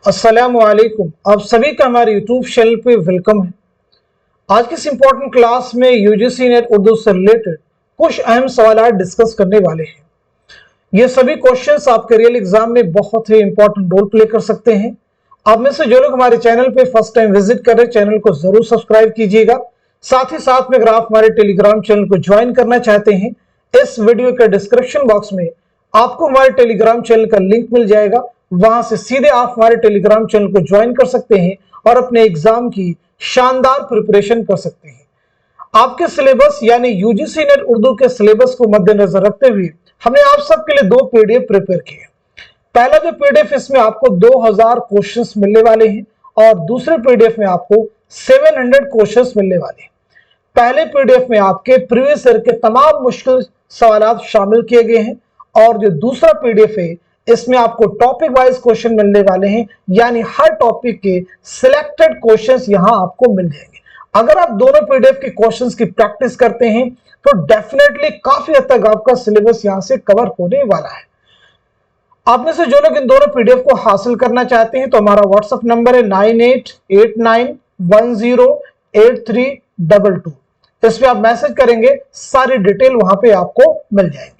अस्सलामु अलैकुम। आप सभी का हमारे यूट्यूब चैनल पे वेलकम है। आज की इस इंपॉर्टेंट क्लास में यूजीसी नेट उर्दू से रिलेटेड कुछ अहम सवाल डिस्कस करने वाले हैं। ये सभी क्वेश्चंस आपके रियल एग्जाम में बहुत ही इंपॉर्टेंट रोल प्ले कर सकते हैं। आप में से जो लोग हमारे चैनल पे फर्स्ट टाइम विजिट कर रहे हैं, चैनल को जरूर सब्सक्राइब कीजिएगा। साथ ही साथ में अगर आप हमारे टेलीग्राम चैनल को ज्वाइन करना चाहते हैं, इस वीडियो के डिस्क्रिप्शन बॉक्स में आपको हमारे टेलीग्राम चैनल का लिंक मिल जाएगा। वहां से सीधे आप हमारे टेलीग्राम चैनल को ज्वाइन कर सकते हैं और अपने एग्जाम की शानदार प्रिपरेशन कर सकते हैं। आपके सिलेबस यानी यूजीसी नेट उर्दू के सिलेबस को मद्देनजर रखते हुए हमने आप सबके लिए 2 पीडीएफ प्रिपेयर किए। पहला जो पीडीएफ, इसमें आपको 2000 क्वेश्चंस मिलने वाले हैं और दूसरे पीडीएफ में आपको 700 क्वेश्चंस मिलने वाले हैं। पहले पीडीएफ में आपके प्रीवियस ईयर के तमाम मुश्किल सवाल शामिल किए गए हैं और जो दूसरा पीडीएफ है, इसमें आपको टॉपिक वाइज क्वेश्चन मिलने वाले हैं, यानी हर टॉपिक के सिलेक्टेड क्वेश्चंस यहां आपको मिल जाएंगे। अगर आप दोनों पीडीएफ के क्वेश्चंस की प्रैक्टिस करते हैं तो डेफिनेटली काफी हद तक आपका सिलेबस यहां से कवर होने वाला है। आप में से जो लोग इन दोनों पीडीएफ को हासिल करना चाहते हैं तो हमारा व्हाट्सएप नंबर है 9889108322। इस पे आप मैसेज करेंगे, सारी डिटेल वहां पे आपको मिल जाएंगी।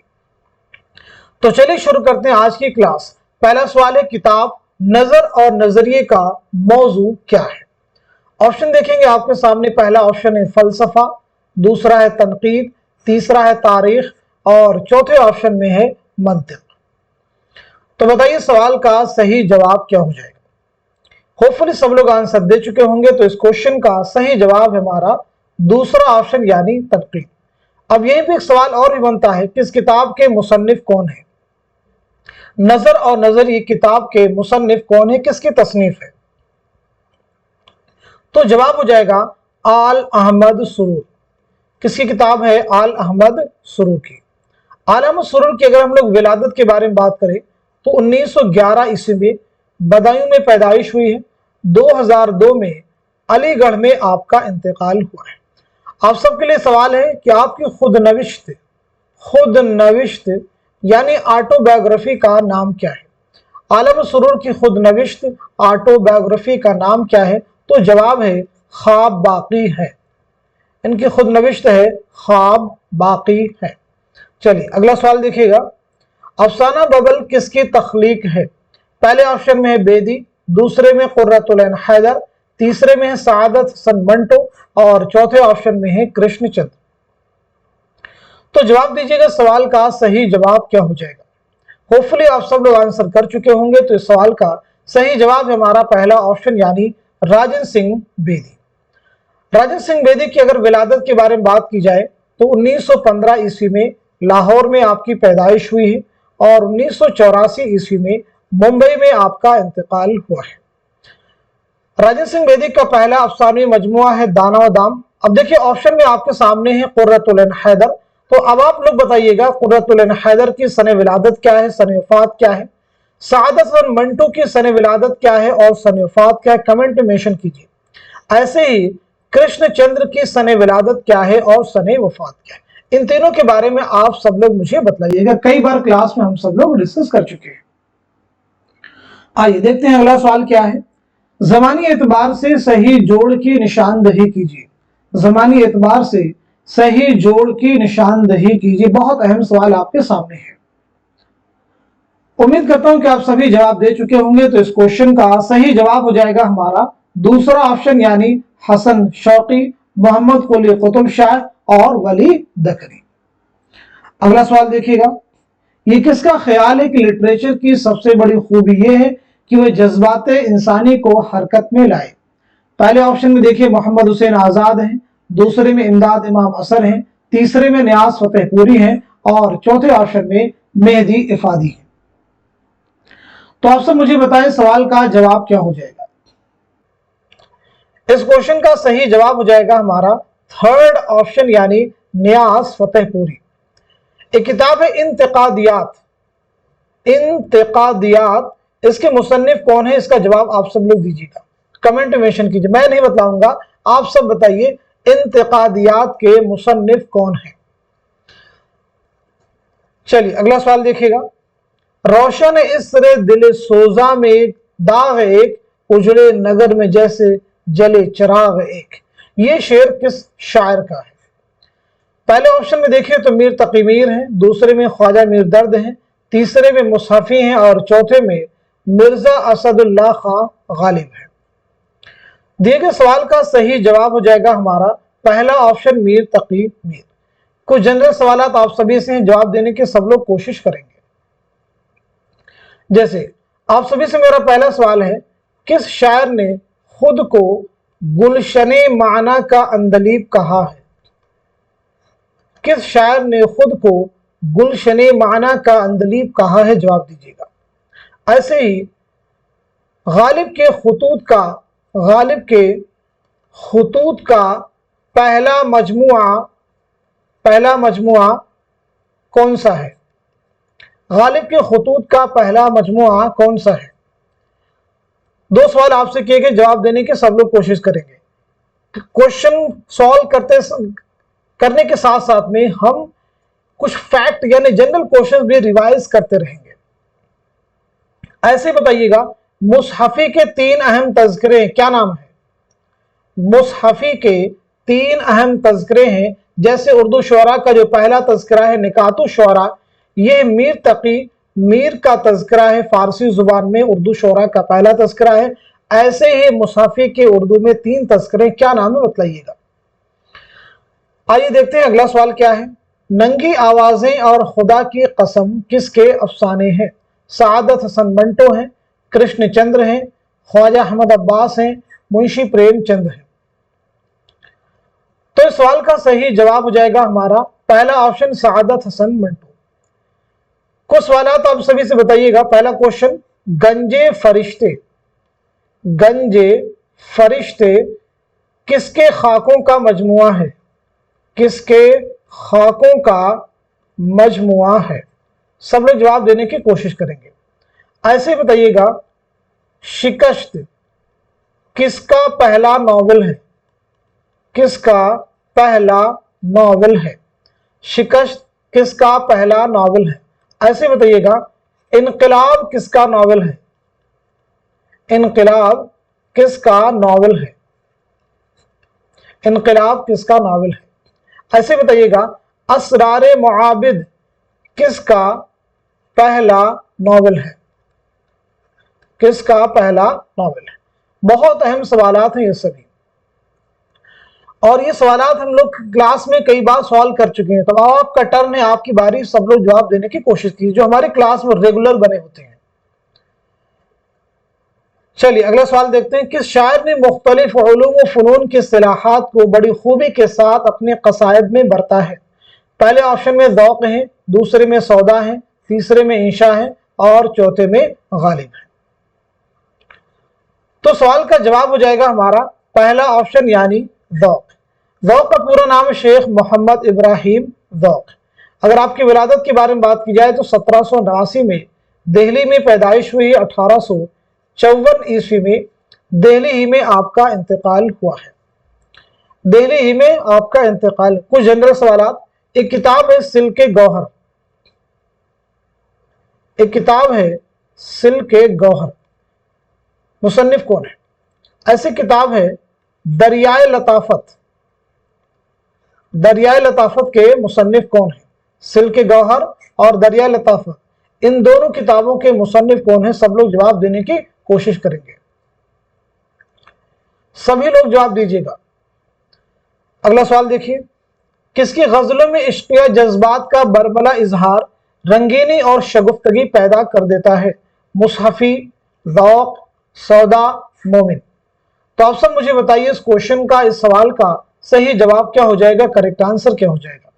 तो चलिए शुरू करते हैं आज की क्लास। पहला सवाल है, किताब नजर और नजरिए का मौजू क्या है? ऑप्शन देखेंगे आपके सामने। पहला ऑप्शन है फलसफा, दूसरा है तनकीद, तीसरा है तारीख और चौथे ऑप्शन में है मंतिक। तो बताइए सवाल का सही जवाब क्या हो जाएगा? होपफुली सब लोग आंसर दे चुके होंगे। तो इस क्वेश्चन का सही जवाब है हमारा दूसरा ऑप्शन यानी तनकीद। अब यहीं पे एक सवाल और भी बनता है कि इस किताब के मुसन्निफ कौन है? नजर और नजरिए किताब के मुसन्निफ कौन है, किसकी तसनीफ है? तो जवाब हो जाएगा आल अहमद सुरूर। किसकी किताब है? आल अहमद सुरूर की। आल अहमद सुरूर की अगर हम लोग विलादत के बारे में बात करें तो 1911 ईस्वी में बदायूं में पैदाइश हुई है। 2002 में अलीगढ़ में आपका इंतकाल हुआ है। आप सबके लिए सवाल है कि आपकी खुद नविश्त यानी ऑटोबायोग्राफी का नाम क्या है? आल अहमद सुरूर की खुद नविश्त ऑटोबायोग्राफी का नाम क्या है? तो जवाब है ख्वाब बाकी है। इनकी खुद नविश्त है ख्वाब बाकी है। चलिए अगला सवाल देखिएगा। अफसाना बबल किसकी तख्लीक है? पहले ऑप्शन में है बेदी, दूसरे में कुर्रतुल ऐन हैदर, तीसरे में है सआदत हसन मंटो और चौथे ऑप्शन में है कृष्णचंद्र। तो जवाब दीजिएगा सवाल का सही जवाब क्या हो जाएगा? होपफुली आप सब लोग आंसर कर चुके होंगे। तो इस सवाल का सही जवाब है हमारा पहला ऑप्शन यानी राजन सिंह बेदी। राजन सिंह बेदी की अगर विलादत के बारे में बात की जाए तो 1915 ईस्वी में लाहौर में आपकी पैदाइश हुई है और 1984 ईस्वी में मुंबई में आपका इंतकाल हुआ है। राजन सिंह बेदी का पहला अफसानी मजमुआ है दाना व दाम। अब देखिए ऑप्शन में आपके सामने है कुर्रतुल ऐन हैदर। तो अब आप लोग बताइएगा कुर्रतुल ऐन हैदर की सने विलादत क्या है, सने वफात क्या है? सआदत हसन मंटो की सने विलादत क्या है और सने वफात क्या है? कमेंट में मेंशन कीजिए। ऐसे ही कृष्णचंद्र की सने विलादत क्या है और सने वफात क्या है? इन तीनों के बारे में आप सब लोग मुझे बताइएगा। कई बार क्लास में हम सब लोग डिस्कस कर चुके हैं। आइए देखते हैं अगला सवाल क्या है। ज़मानी एतबार से सही जोड़ की निशानदही कीजिए। ज़मानी एतबार से सही जोड़ की निशानदही कीजिए। बहुत अहम सवाल आपके सामने है। उम्मीद करता हूं कि आप सभी जवाब दे चुके होंगे। तो इस क्वेश्चन का सही जवाब हो जाएगा हमारा दूसरा ऑप्शन यानी हसन शौकी, मोहम्मद कुली कुतुब शाह और वली दकरी। अगला सवाल देखिएगा। ये किसका ख्याल है कि लिटरेचर की सबसे बड़ी खूबी यह है कि वह जज्बात इंसानी को हरकत में लाए? पहले ऑप्शन में देखिए मोहम्मद हुसैन आजाद हैं, दूसरे में इमदाद इमाम असर हैं, तीसरे में नियाज फतेहपुरी हैं और चौथे ऑप्शन में मेहदी इफादी है। तो आप सब मुझे बताएं सवाल का जवाब क्या हो जाएगा? इस क्वेश्चन का सही जवाब हो जाएगा हमारा थर्ड ऑप्शन यानी नियाज फतेहपुरी। एक किताब है इंतकादियात। इसके मुसन्निफ कौन है? इसका जवाब आप सब लोग दीजिएगा, कमेंट में मेंशन कीजिए। मैं नहीं बताऊंगा, आप सब बताइए इंतकादियात के मुसन्निफ कौन है। चलिए अगला सवाल देखिएगा। रोशन इसरे दिल सोजा में दाग एक, उजड़े नगर में जैसे जले चिराग एक। ये शेर किस शायर का है? पहले ऑप्शन में देखिए तो मीर तकी मीर हैं, दूसरे में ख्वाजा मीर दर्द हैं, तीसरे में मुसहफी हैं और चौथे में मिर्जा असदुल्लाह खां गालिब है। दिए गए सवाल का सही जवाब हो जाएगा हमारा पहला ऑप्शन मीर तकी मीर। कुछ जनरल सवाल आप सभी से जवाब देने की सब लोग कोशिश करेंगे। जैसे आप सभी से मेरा पहला सवाल है, किस शायर ने खुद को गुलशने माना का अंदलीब कहा है? किस शायर ने खुद को गुलशने माना का अंदलीब कहा है? जवाब दीजिएगा। ऐसे ही गालिब के खुतूत का पहला मजमुआ कौन सा है? गालिब के खुतूत का पहला मजमुआ कौन सा है? दो सवाल आपसे किए गए, जवाब देने के सब लोग कोशिश करेंगे। क्वेश्चन सॉल्व करने के साथ साथ में हम कुछ फैक्ट यानी जनरल क्वेश्चन भी रिवाइज करते रहेंगे। ऐसे बताइएगा, मुसहफी के 3 अहम तज़किरे क्या नाम है? मुसहफी के 3 अहम तज़किरे हैं। जैसे उर्दू शुअरा का जो पहला तज़किरा है निकातुश शुअरा, ये मीर तकी मीर का तज़किरा है, फारसी जुबान में उर्दू शुअरा का पहला तज़किरा है। ऐसे ही मुसहफी के उर्दू में 3 तज़किरे क्या नाम है बतलाइएगा। आइए देखते हैं अगला सवाल क्या है। नंगी आवाजें और खुदा की कसम किसके अफसाने हैं? सआदत हसन मंटो हैं, कृष्णचंद्र हैं, ख्वाजा अहमद अब्बास हैं, मुंशी प्रेमचंद हैं। तो इस सवाल का सही जवाब हो जाएगा हमारा पहला ऑप्शन सआदत हसन मंटो। कुछ सवाल आप सभी से बताइएगा। पहला क्वेश्चन, गंजे फरिश्ते किसके खाकों का मजमुआ है? किसके खाकों का मजमुआ है? सब लोग जवाब देने की कोशिश करेंगे। ऐसे बताइएगा, शिकस्त किसका पहला नॉवेल है? किसका पहला नॉवेल है? शिकस्त किसका पहला नॉवेल है? ऐसे बताइएगा, इनकलाब किसका नॉवेल है? इनकलाब किसका नॉवेल है? इनकलाब किसका नॉवेल है? ऐसे बताइएगा, असरारे मुआबिद किसका पहला नॉवेल है? किसका पहला नॉवेल है? बहुत अहम सवालात हैं ये सभी, और ये सवालात हम लोग क्लास में कई बार सॉल्व कर चुके हैं। तो आपका टर्न है, आपकी बारी, सब लोग जवाब देने की कोशिश कीजिए जो हमारे क्लास में रेगुलर बने होते हैं। चलिए अगला सवाल देखते हैं। किस शायर ने मुख्तलिफ उलूम व फ़नून की इस्तिलाहात को बड़ी खूबी के साथ अपने क़साइद में बरता है? पहले ऑप्शन में ज़ौक़ है, दूसरे में सौदा है, तीसरे में इंशा है और चौथे में गालिब है। तो सवाल का जवाब हो जाएगा हमारा पहला ऑप्शन यानी ज़ौक़। ज़ौक़ का पूरा नाम है शेख मोहम्मद इब्राहिम ज़ौक़। अगर आपकी विलादत के बारे में बात की जाए तो 1789 में दिल्ली में पैदाइश हुई, 1854 ईस्वी में दिल्ली ही में आपका इंतकाल हुआ है। दिल्ली ही में आपका इंतकाल। कुछ जनरल सवालात। एक किताब है सिल्के गौहर, एक किताब है सिल्के गौहर, मुसन्निफ कौन है? ऐसी किताब है दरियाए लताफत। दरियाए लताफत के मुसन्निफ कौन है? सिल्के गौहर और दरियाए लताफत, इन दोनों किताबों के मुसन्निफ कौन है? सब लोग जवाब देने की कोशिश करेंगे। सभी लोग जवाब दीजिएगा। अगला सवाल देखिए। किसकी गजलों में इश्किया जज्बात का बरमला इजहार रंगीनी और शगुफ्तगी पैदा कर देता है? मुसहफी, ज़ौक़, सौदा, मोमिन। तो आप सब मुझे बताइए इस क्वेश्चन का, इस सवाल का सही जवाब क्या हो जाएगा, करेक्ट आंसर क्या हो जाएगा?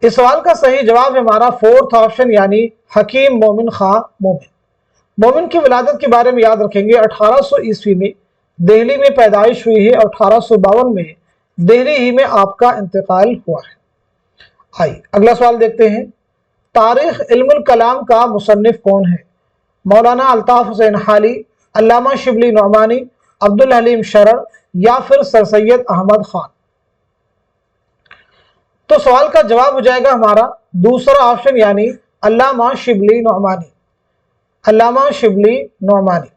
इस सवाल का सही जवाब है हमारा फोर्थ ऑप्शन यानी हकीम मोमिन खां मोमिन। मोमिन की विलादत के बारे में याद रखेंगे। 1800 ईस्वी में दिल्ली में पैदाइश हुई है और 1852 में दिल्ली ही में आपका इंतकाल हुआ है। आइए अगला सवाल देखते हैं। तारीख इल्मुल कलाम का मुसन्निफ कौन है? मौलाना अल्ताफ हुसैन हाली, अल्लामा शिबली नौमानी, अब्दुल हलीम शरर या फिर सर सैयद अहमद खान। तो सवाल का जवाब हो जाएगा हमारा दूसरा ऑप्शन यानी अल्लामा शिबली नौमानी। علامہ شبلی نعمانی۔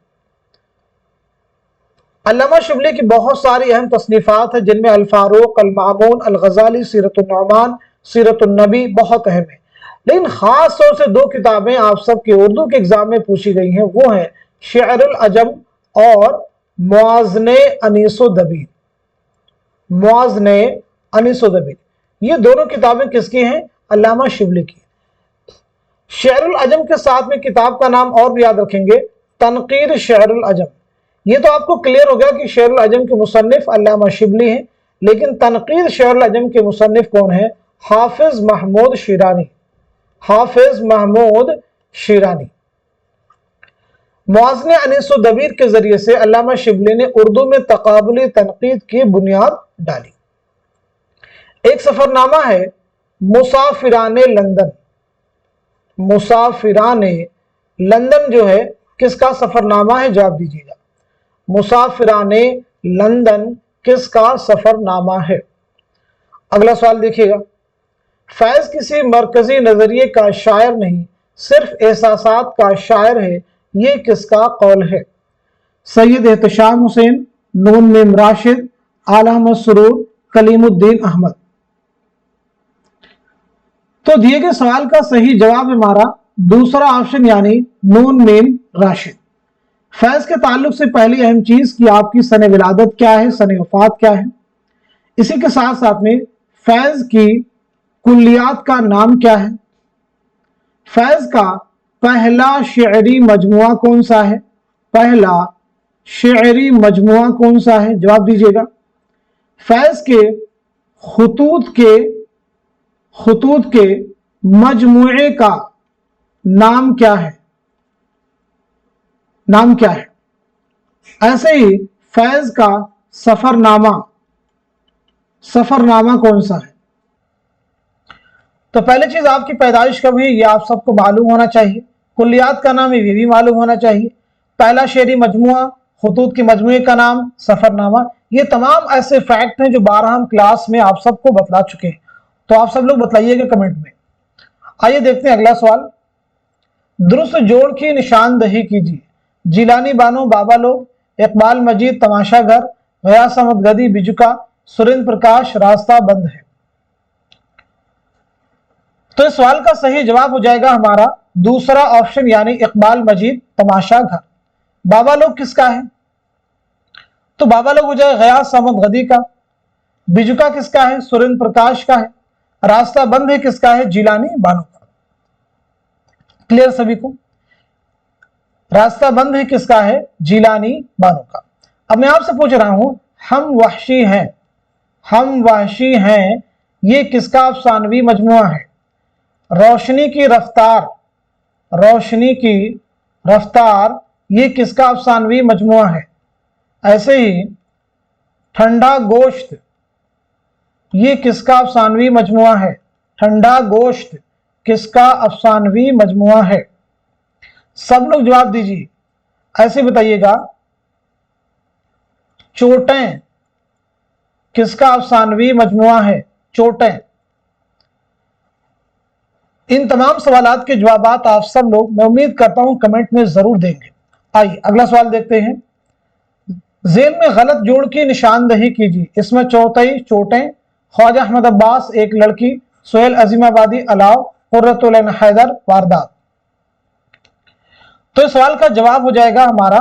علامہ شبلی کی بہت ساری اہم تصنیفات ہیں جن میں الفاروق، المامون، الغزالی، سیرت النعمان، سیرت النبی بہت اہم ہیں، لیکن خاص طور سے دو کتابیں آپ سب کے اردو کے ایگزام میں پوچھی گئی ہیں، وہ ہیں شعر العجم اور موازن انیس و دبیر۔ موازن انیس و دبیر یہ دونوں کتابیں کس کی ہیں؟ علامہ شبلی کی۔ شعر العجم کے ساتھ میں کتاب کا نام اور بھی یاد رکھیں گے، تنقیر شعر العجم۔ یہ تو آپ کو کلیئر ہو گیا کہ شعر العجم کے مصنف علامہ شبلی ہیں، لیکن تنقیر شعر العجم کے مصنف کون ہیں؟ حافظ محمود شیرانی۔ حافظ محمود شیرانی۔ موازن انیس و دبیر کے ذریعے سے علامہ شبلی نے اردو میں تقابلی تنقید کی بنیاد ڈالی۔ ایک سفر نامہ ہے مسافران لندن۔ مسافران لندن جو ہے کس کا سفر نامہ ہے؟ جواب دیجیے گا۔ مسافران لندن کس کا سفر نامہ ہے؟ اگلا سوال دیکھیے گا، فیض کسی مرکزی نظریے کا شاعر نہیں، صرف احساسات کا شاعر ہے، یہ کس کا قول ہے؟ سید احتشام حسین، نون میم راشد، اعلی احمد سرور، کلیم الدین احمد۔ تو دیے گئے سوال کا صحیح جواب ہمارا دوسرا آپشن یعنی نون میم راشد۔ فیض کے تعلق سے پہلی اہم چیز کہ آپ کی سن ولادت کیا ہے، سن وفات کیا ہے۔ اسی کے ساتھ ساتھ میں فیض کی کلیات کا نام کیا ہے، فیض کا پہلا شعری مجموعہ کون سا ہے، پہلا شعری مجموعہ کون سا ہے؟ جواب دیجیے گا۔ فیض کے خطوط کے مجموعے کا نام کیا ہے، نام کیا ہے؟ ایسے ہی فیض کا سفر نامہ کون سا ہے؟ تو پہلی چیز آپ کی پیدائش کب ہوئی یہ آپ سب کو معلوم ہونا چاہیے، کلیات کا نام یہ بھی معلوم ہونا چاہیے، پہلا شعری مجموعہ، خطوط کے مجموعے کا نام، سفر نامہ، یہ تمام ایسے فیکٹ ہیں جو بارہ ہم کلاس میں آپ سب کو بتلا چکے ہیں، تو آپ سب لوگ بتلائیے گا کمنٹ میں۔ آئیے دیکھتے ہیں اگلا سوال، درست جوڑ کی نشاندہی کیجیے۔ جیلانی بانو بابا لوگ، اقبال مجید تماشا گھر، غیاث احمد گدی بجکا، سریندر پرکاش راستہ بند ہے۔ تو اس سوال کا صحیح جواب ہو جائے گا ہمارا دوسرا آپشن یعنی اقبال مجید تماشا گھر۔ بابا لوگ کس کا ہے؟ تو بابا لوگ ہو جائے غیاث احمد غدی کا، بجکا کس کا ہے؟ سریندر پرکاش کا ہے، راستہ بند ہے کس کا ہے؟ جیلانی بانو کا۔ کلیئر سبھی کو؟ راستہ بند ہے کس کا ہے؟ جیلانی بانو کا۔ اب میں آپ سے پوچھ رہا ہوں، ہم وحشی ہیں، ہم وحشی ہیں یہ کس کا افسانوی مجموعہ ہے؟ روشنی کی رفتار، روشنی کی رفتار یہ کس کا افسانوی مجموعہ ہے؟ ایسے ہی ٹھنڈا گوشت یہ کس کا افسانوی مجموعہ ہے؟ ٹھنڈا گوشت کس کا افسانوی مجموعہ ہے؟ سب لوگ جواب دیجیے، ایسے بتائیے گا۔ چوٹیں کس کا افسانوی مجموعہ ہے؟ چوٹیں۔ ان تمام سوالات کے جوابات آپ سب لوگ میں امید کرتا ہوں کمنٹ میں ضرور دیں گے۔ آئیے اگلا سوال دیکھتے ہیں، ذیل میں غلط جوڑ کی نشاندہی کیجیے۔ اس میں چوتھائی چوٹیں، خواجہ احمد عباس ایک لڑکی، سہیل عظیم آبادی الاؤ، قرۃ العین حیدر واردات۔ تو اس سوال کا جواب ہو جائے گا ہمارا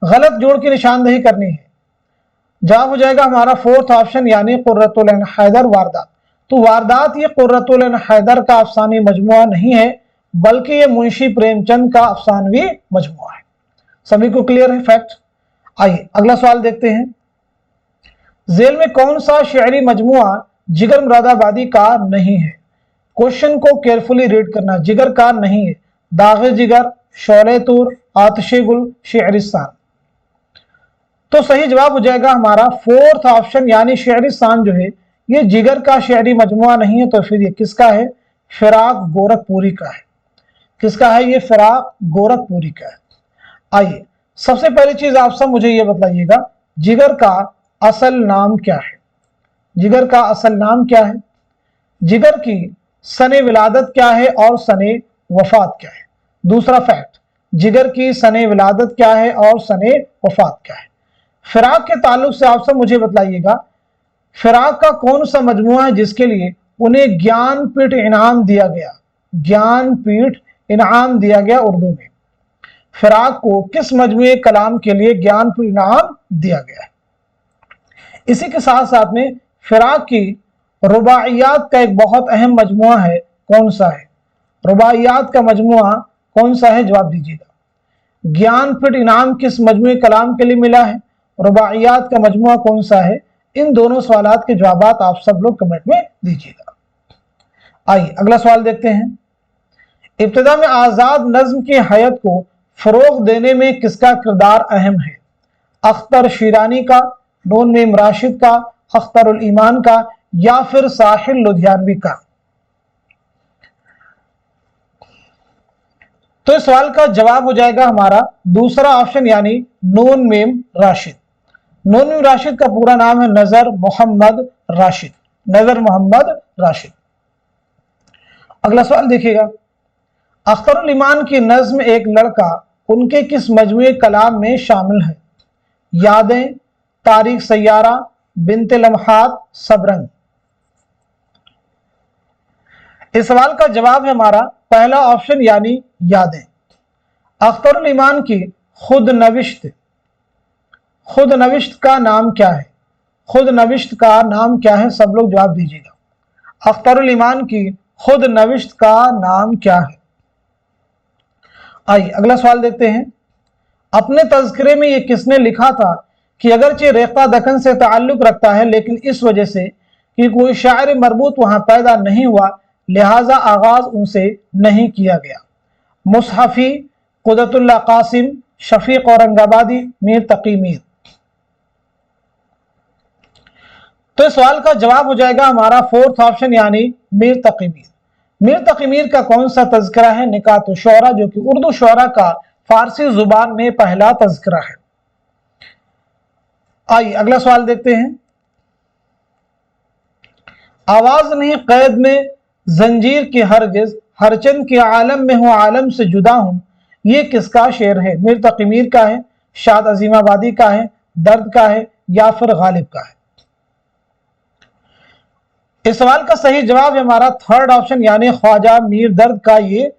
غلط جوڑ کی نشاندہی کرنی ہے، جواب ہو جائے گا ہمارا فورتھ آپشن یعنی قرۃ العین حیدر واردات۔ تو واردات یہ قرۃ العین حیدر کا افسانوی مجموعہ نہیں ہے بلکہ یہ منشی پریم چند کا افسانوی مجموعہ ہے۔ سبھی کو کلیئر ہے فیکٹ؟ آئیے اگلا سوال دیکھتے ہیں، ذیل میں کون سا شعری مجموعہ جگر مراد آبادی کا نہیں ہے؟ کوشچن کو کیئرفلی ریڈ کرنا، جگر کا نہیں ہے، داغ جگر، شعلہ طور، آتش گل، شعرستان۔ تو صحیح جواب ہو جائے گا ہمارا فورتھ آپشن یعنی شعرستان جو ہے یہ جگر کا شعری مجموعہ نہیں ہے، تو پھر یہ کس کا ہے؟ فراق گورکھ پوری کا ہے۔ کس کا ہے؟ یہ فراق گورکھ پوری کا ہے۔ آئیے سب سے پہلی چیز آپ سب مجھے یہ بتلائیے گا، جگر کا اصل نام کیا ہے؟ جگر کا اصل نام کیا ہے؟ جگر کی سن ولادت کیا ہے اور سن وفات کیا ہے؟ دوسرا فیکٹ، जिगर की सने विलादत क्या है और सने वफात क्या है। फिराक के ताल्लुक से आप सब मुझे बतलाइएगा, फिराक का कौन सा मजमुआ है जिसके लिए उन्हें ज्ञानपीठ इनाम दिया गया, ज्ञानपीठ इनाम दिया गया उर्दू में। फिराक को किस मजमुए कलाम के लिए ज्ञानपीठ इनाम दिया गया है। इसी के साथ साथ में फिराक की रुबाइयात का एक बहुत अहम मजमुआ है, कौन सा है? रुबाइयात का मजमुआ कौन सा है, जवाब दीजिएगा। ज्ञानपीठ इनाम किस मजमुए कलाम के लिए मिला है, रुबाइयात का मजमुआ कौन सा है? इन दोनों सवालात के जवाबात आप सब लोग कमेंट में दीजिएगा। आइए अगला सवाल देखते हैं। इब्तिदा में आज़ाद नज्म की हयत को फरोग देने में किसका किरदार अहम है? अख्तर शीरानी का, नून मीम राशिद का, अख्तरुल ईमान का, या फिर साहिल लुधियानवी का? तो इस सवाल का जवाब हो जाएगा हमारा दूसरा ऑप्शन, यानी नून मीम राशिद। नून मीम राशिद का पूरा नाम है नजर मोहम्मद राशिद, नजर मोहम्मद राशिद। अगला सवाल देखिएगा, अख्तरुल ईमान की नज्म एक लड़का उनके किस मजमुए कलाम में शामिल है? यादें, तारीख सैयारा, बिनते लम्हात, सबरंग। इस सवाल का जवाब है हमारा पहला ऑप्शन, यानी यादें। अख्तरुल ईमान की खुद नविश्त का नाम क्या है? खुद नविश्त का नाम क्या है? सब लोग जवाब दीजिएगा। अख्तरुल ईमान की खुद नविश्त का नाम क्या है? आइए अगला सवाल देखते हैं। अपने तज़किरे में ये किसने लिखा था कि अगरचे रेख्ता दक्कन से ताल्लुक रखता है, लेकिन इस वजह से कि कोई शायर मरबूत वहां पैदा नहीं हुआ, लिहाजा आगाज उनसे नहीं किया गया? मुसहफी, कुदरतुल्लाह कासिम, शफीक औरंगाबादी, मीर तकी मीर। तो इस सवाल का जवाब हो जाएगा हमारा फोर्थ ऑप्शन, यानी मीर तकी मीर। मीर तकी मीर का कौन सा तज़किरा है? निकात शोरा, जो कि उर्दू शोरा का फारसी जुबान में पहला तज़किरा है। आइए अगला सवाल देखते हैं। आवाज नहीं कैद में जंजीर की हरगिज, हरचंद के आलम में हूं आलम से जुदा हूं, ये किसका शेर है? मीर तकी मीर का है, शाद अजीमाबादी का है, दर्द का है, या फिर गालिब का है? इस सवाल का सही जवाब है हमारा थर्ड ऑप्शन, यानी ख्वाजा मीर दर्द का ये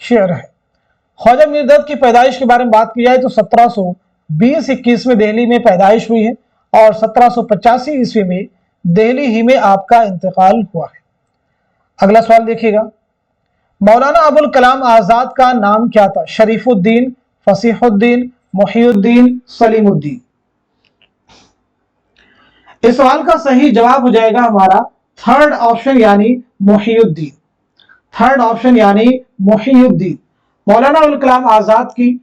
शेर है। ख्वाजा मीर दर्द की पैदाइश के बारे में बात की जाए तो 1720-21 में दिल्ली में पैदाइश हुई है और 1785 ईस्वी में दिल्ली ही में आपका इंतकाल हुआ है। अगला सवाल देखिएगा, मौलाना अबुल कलाम आजाद का नाम क्या था? शरीफुद्दीन, फसीहुद्दीन, मुहीउद्दीन, सलीमुद्दीन। इस सवाल का सही जवाब हो जाएगा हमारा थर्ड ऑप्शन, यानी मुहीउद्दीन। थर्ड ऑप्शन, यानी मुहीउद्दीन। मौलाना अबुल कलाम आजाद की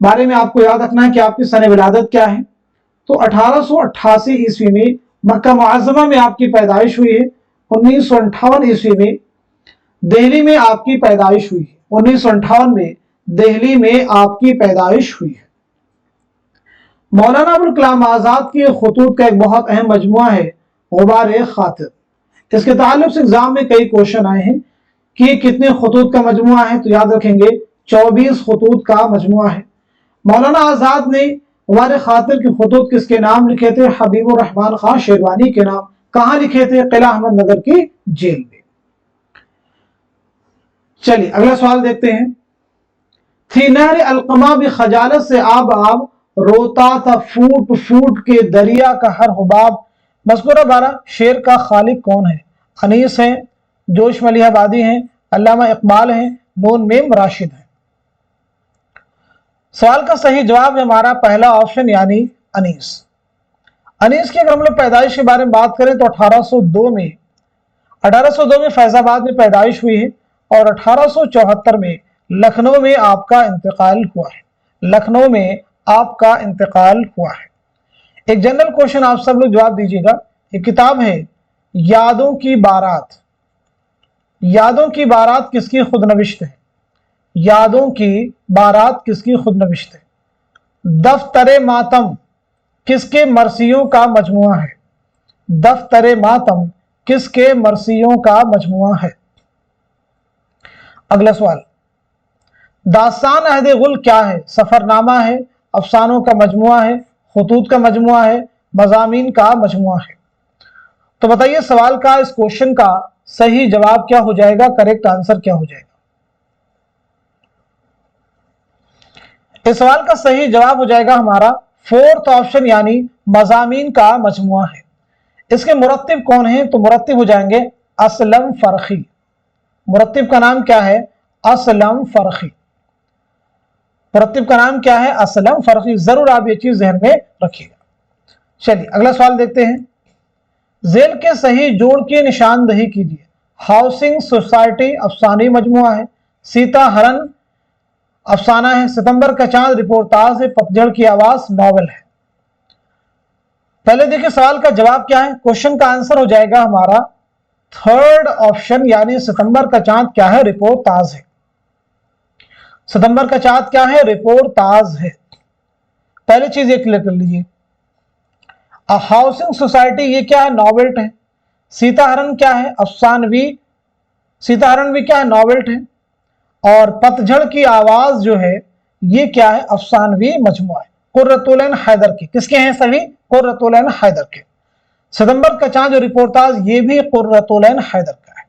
बारे में आपको याद रखना है कि आपकी सने विलादत क्या है। तो 1888 ईस्वी में मक्का मुअज़्ज़मा में आपकी पैदाइश हुई है। 1958 ईस्वी में दिल्ली में आपकी पैदाइश हुई है। 1958 में दिल्ली में आपकी पैदाइश हुई है। मौलाना अबुल कलाम आजाद के खुतूत का एक बहुत अहम मजमुआ है गुबार खातिर। इसके ताल्लुक से एग्जाम में कई क्वेश्चन आए हैं कि कितने खुतूत का मजमुआ है, तो याद रखेंगे 24 खुतूत का मजमुआ है। मौलाना आजाद ने गुबार खातिर के खुतूत किसके नाम लिखे थे? हबीबुर रहमान खान शेरवानी के नाम। कहां लिखे थे? किला अहमद नगर की जेल में। चलिए अगला सवाल देखते हैं। थी नहर अलकमा भी खजालत से आब आब, रोता था फूट फूट के दरिया का हर हुबाब। मज़कूरा बारह शेर का खालिक कौन है? अनीस है, जोश मलिहाबादी हैं, अल्लामा इकबाल हैं, नून मीम राशिद हैं। सवाल का सही जवाब है हमारा पहला ऑप्शन, यानी अनीस। अनीस की अगर हम लोग पैदाइश के बारे में बात करें तो 1802 में फैजाबाद में पैदाइश हुई है और 1874 में लखनऊ में आपका इंतकाल हुआ है। लखनऊ में आपका इंतकाल हुआ है। एक जनरल क्वेश्चन आप सब लोग जवाब दीजिएगा। एक किताब है यादों की बारात। यादों की बारात किसकी खुदनविश्त है? यादों की बारात किसकी खुदनविश्त है? दफ्तरे मातम किसके मरसियों का मजमुआ है? दफ्तरे मातम किसके मरसियों का मजमुआ है? अगला सवाल, दास्तान अहद गुल क्या है? सफरनामा है, अफसानों का मजमुआ है, खतूत का मजमुआ है, मजामीन का मजमुआ है। तो बताइए सवाल का, इस क्वेश्चन का सही जवाब क्या हो जाएगा, करेक्ट आंसर क्या हो जाएगा? इस सवाल का सही जवाब हो जाएगा हमारा फोर्थ ऑप्शन, यानी मजामीन का मजमुआ है। इसके मुरत्तिब कौन है? तो मुरत्तिब हो जाएंगे असलम फरखी। मुरत्तिब का नाम क्या है? असलम फरखी। मुरत्तिब का नाम क्या है? असलम फरखी। जरूर आप ये चीज ध्यान में रखिएगा। चलिए अगला सवाल देखते हैं। जेल के सही जोड़ की निशानदही कीजिए। हाउसिंग सोसाइटी अफसानी मजमुआ है, सीता हरण अफसाना है, सितंबर का चांद रिपोर्टाज है, पतझड़ की आवाज नॉवल है। पहले देखिए सवाल का जवाब क्या है। क्वेश्चन का आंसर हो जाएगा हमारा थर्ड ऑप्शन, यानी सितंबर का चांद क्या है? रिपोर्टाज है। सितंबर का चांद क्या है? रिपोर्टाज है। पहली चीज ये क्लियर कर लीजिए। हाउसिंग सोसाइटी ये क्या है? नॉवेल्ट है। सीताहरण क्या है? अफसानवी। सीताहरण भी क्या है? नॉवेल्ट है। और पतझड़ की आवाज जो है ये क्या है? अफसानवी मजमुआ है। कुर्रतुल-ऐन हैदर की। किसके हैं सभी? कुर्रतुल-ऐन हैदर के। सितंबर का चांद जो रिपोर्टाज ये भी कुर्रतुल-ऐन हैदर का है।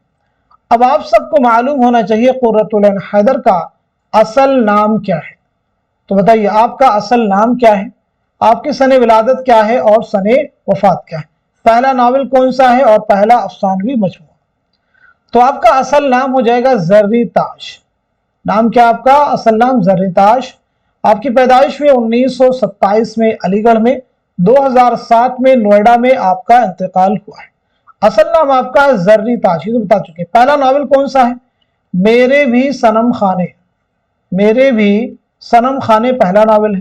अब आप सबको मालूम होना चाहिए कुर्रतुल-ऐन हैदर का असल नाम क्या है। तो बताइए आपका असल नाम क्या है, आपकी सने विलादत क्या है और सने वफात क्या है, पहला नावल कौन सा है और पहला अफसानवी मजमुआ। तो आपका असल नाम हो जाएगा जर्री ताश। नाम क्या आपका? असल नाम जर्री ताश। आपकी पैदाइश हुई 1927 में अलीगढ़ में, 2007 में नोएडा में आपका इंतकाल हुआ है। असल नाम आपका जर्री ताश, ये तो बता चुके। पहला नावल कौन सा है? मेरे भी सनम खाने। मेरे भी सनम खाने पहला नावल है।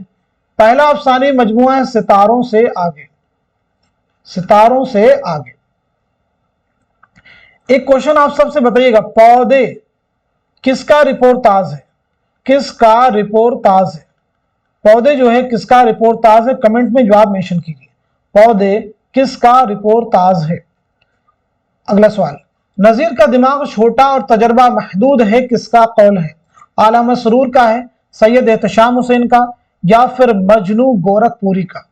पहला अफसानी मजमुआ है सितारों से आगे। सितारों से आगे। एक क्वेश्चन आप सबसे बताइएगा, पौधे किसका रिपोर्टाज है? किसका रिपोर्टाज है? पौधे जो है किसका रिपोर्टाज है? कमेंट में जवाब मेंशन कीजिए। पौधे किसका रिपोर्टाज है? अगला सवाल, नजीर का दिमाग छोटा और तजर्बा महदूद है, किसका कौल है? आला मसरूर का है, सैयद एहतशाम हुसैन का, या फिर मजनू गोरखपुरी का,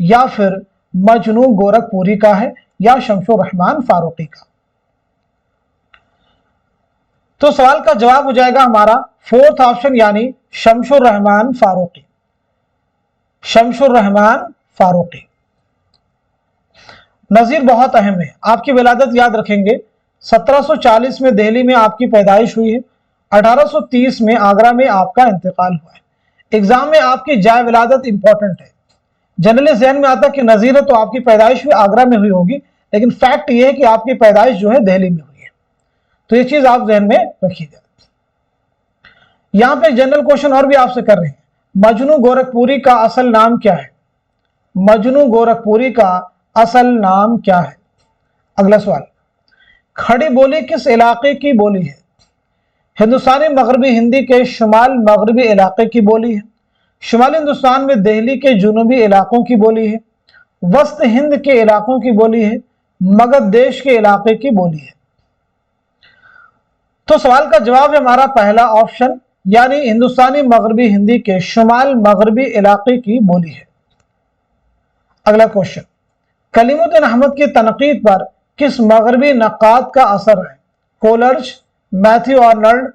या फिर मजनू गोरखपुरी का है, या शमशुर रहमान फारूकी का। तो सवाल का जवाब हो जाएगा हमारा फोर्थ ऑप्शन, यानी शमशुर रहमान फारूकी। शमशुर रहमान फारूकी। नजीर बहुत अहम है। आपकी विलादत याद रखेंगे 1740 में दिल्ली में आपकी पैदाइश हुई है, 1830 में आगरा में आपका इंतकाल हुआ है। एग्जाम में आपकी जाए विलादत इंपॉर्टेंट है। जनरली जहन में आता कि नजीर है तो आपकी पैदाइश भी आगरा में हुई होगी, लेकिन फैक्ट ये है कि आपकी पैदाइश जो है दिल्ली में हुई है। तो ये चीज आप जहन में रखिएगा। यहां पे जनरल क्वेश्चन और भी आपसे कर रहे हैं, मजनू गोरखपुरी का असल नाम क्या है? मजनू गोरखपुरी का असल नाम क्या है? अगला सवाल, खड़ी बोली किस इलाके की बोली है? हिंदुस्तानी मगरबी हिंदी के शुमाल मगरबी इलाके की बोली है, शुमाली हिंदुस्तान में दिल्ली के जुनूबी इलाकों की बोली है, वस्त हिंद के इलाकों की बोली है, मगध देश के इलाके की बोली है। तो सवाल का जवाब है हमारा पहला ऑप्शन, यानी हिंदुस्तानी मगरबी हिंदी के शुमाल मगरबी इलाके की बोली है। अगला क्वेश्चन, कलीमुद्दीन अहमद की तनकीद पर किस मगरबी नक्काद का असर है? कोलर्ज, मैथ्यू आर्नल्ड,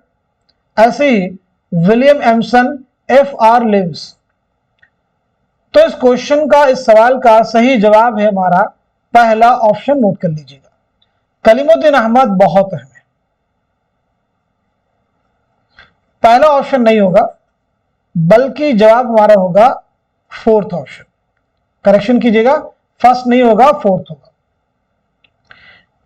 ऐसे ही विलियम एमसन, एफ आर लिव्स। तो इस क्वेश्चन का, इस सवाल का सही जवाब है हमारा पहला ऑप्शन, नोट कर लीजिएगा, कलीमुद्दीन अहमद बहुत अहम है। पहला ऑप्शन नहीं होगा, बल्कि जवाब हमारा होगा फोर्थ ऑप्शन। करेक्शन कीजिएगा, फर्स्ट नहीं होगा, फोर्थ होगा।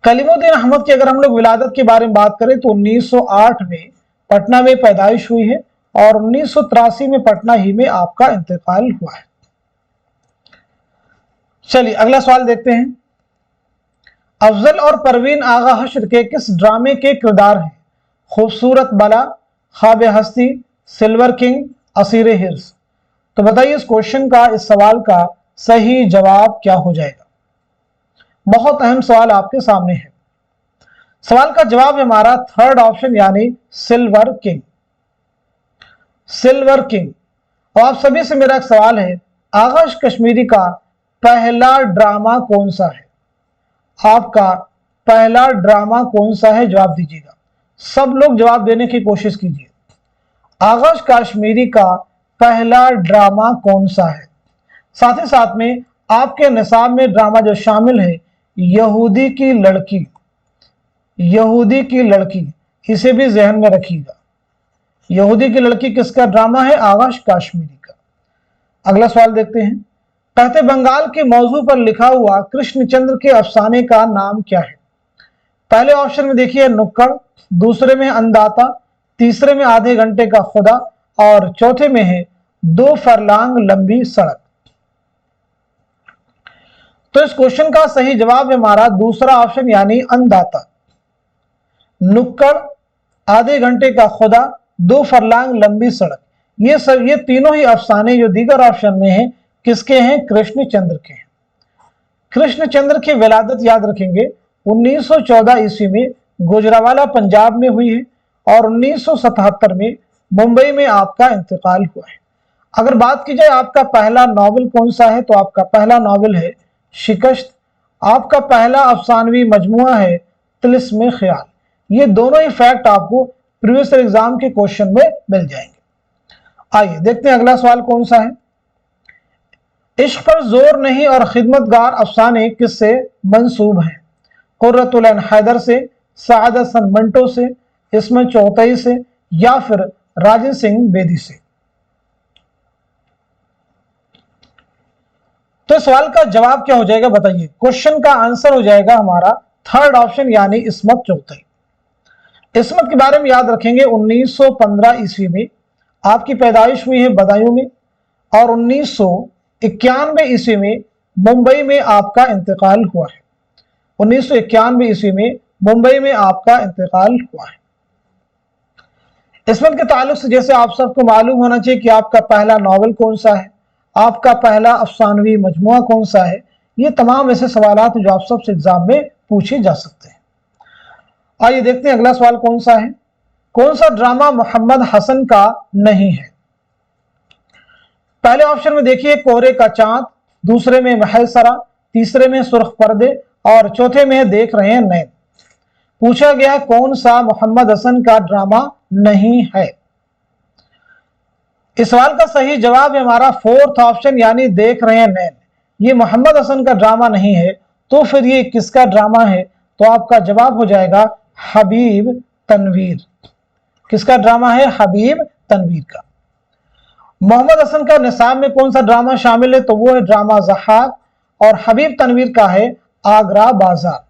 कलीमुद्दीन अहमद की अगर हम लोग विलादत के बारे में बात करें तो 1908 में पटना में पैदाइश हुई है और 1983 में पटना ही में आपका इंतकाल हुआ है। चलिए अगला सवाल देखते हैं। अफजल और परवीन आगा हश्र के किस ड्रामे के किरदार हैं? खूबसूरत बला, ख्वाब हस्ती, सिल्वर किंग, असीर हिर्स। तो बताइए इस क्वेश्चन का, इस सवाल का सही जवाब क्या हो जाएगा? बहुत अहम सवाल आपके सामने है। सवाल का जवाब है हमारा थर्ड ऑप्शन, यानी सिल्वर किंग। Silver king. और आप सभी से मेरा एक सवाल है, आगाश कश्मीरी का पहला ड्रामा कौन सा है? आपका पहला ड्रामा कौन सा है, जवाब दीजिएगा। सब लोग जवाब देने की कोशिश कीजिए। आगाश कश्मीरी का पहला ड्रामा कौन सा है? साथ ही साथ में आपके निसाब में ड्रामा जो शामिल है, यहूदी की लड़की, यहूदी की लड़की, इसे भी जहन में रखिएगा। यहूदी की लड़की किसका ड्रामा है? आगाश कश्मीरी का। अगला सवाल देखते हैं। तहते बंगाल के मौजू पर लिखा हुआ कृष्णचंद्र के अफसाने का नाम क्या है? पहले ऑप्शन में देखिए नुक्कड़, दूसरे में अन्नदाता, तीसरे में आधे घंटे का खुदा और चौथे में है 2 फरलांग लंबी सड़क। तो इस क्वेश्चन का सही जवाब है हमारा दूसरा ऑप्शन यानी अन्नदाता। नुक्कड़, आधे घंटे का खुदा, 2 फरलांग लंबी सड़क, ये तीनों ही अफसाने जो दीगर ऑप्शन में हैं किसके हैं? कृष्णचंद्र के हैं। कृष्णचंद्र की विलादत याद रखेंगे 1914 ईस्वी में गुजरावाला पंजाब में हुई है और 1977 में मुंबई में आपका इंतकाल हुआ है। अगर बात की जाए आपका पहला नॉवेल कौन सा है, तो आपका पहला नॉवेल है शिकस्त। आपका पहला अफसानवी मजमुआ है तिलिस्म ख्याल। ये दोनों ही फैक्ट आपको प्रीवियस ईयर एग्जाम के क्वेश्चन में मिल जाएंगे। आइए देखते हैं अगला सवाल कौन सा है। इश्क पर जोर नहीं और खिदमतगार अफसाने किससे मंसूब हैं? कुर्रतुल ऐन हैदर से, साद हसन मंटो से, इस्मत चौथई से या फिर राजन सिंह बेदी से? तो सवाल का जवाब क्या हो जाएगा बताइए। क्वेश्चन का आंसर हो जाएगा हमारा थर्ड ऑप्शन यानी इस्मत चौथई। इस्मत के बारे में याद रखेंगे 1915 ईस्वी में आपकी पैदाइश हुई है बदायूं में और 1991 ईस्वी में मुंबई में आपका इंतकाल हुआ है। 1991 ईस्वी में मुंबई में आपका इंतकाल हुआ है। इस्मत के ताल्लुक से जैसे आप सबको मालूम होना चाहिए कि आपका पहला नॉवेल कौन सा है, आपका पहला अफसानवी मजमुआ कौन सा है। ये तमाम ऐसे सवाल जो आप सबसे एग्जाम में पूछे जा सकते हैं। आइए देखते हैं अगला सवाल कौन सा है। कौन सा ड्रामा मोहम्मद हसन का नहीं है? पहले ऑप्शन में देखिए कोहरे का चांद, दूसरे में महल सरा, तीसरे में सुर्ख पर्दे और चौथे में देख रहे हैं नैन। पूछा गया कौन सा मोहम्मद हसन का ड्रामा नहीं है। इस सवाल का सही जवाब है हमारा फोर्थ ऑप्शन यानी देख रहे हैं नैन। ये मोहम्मद हसन का ड्रामा नहीं है, तो फिर ये किसका ड्रामा है? तो आपका जवाब हो जाएगा हबीब तनवीर। किसका ड्रामा है? हबीब तनवीर का। मोहम्मद हसन का निसाब में कौन सा ड्रामा शामिल है? तो वो है ड्रामा ज़हाक और हबीब तनवीर का है आगरा बाजार।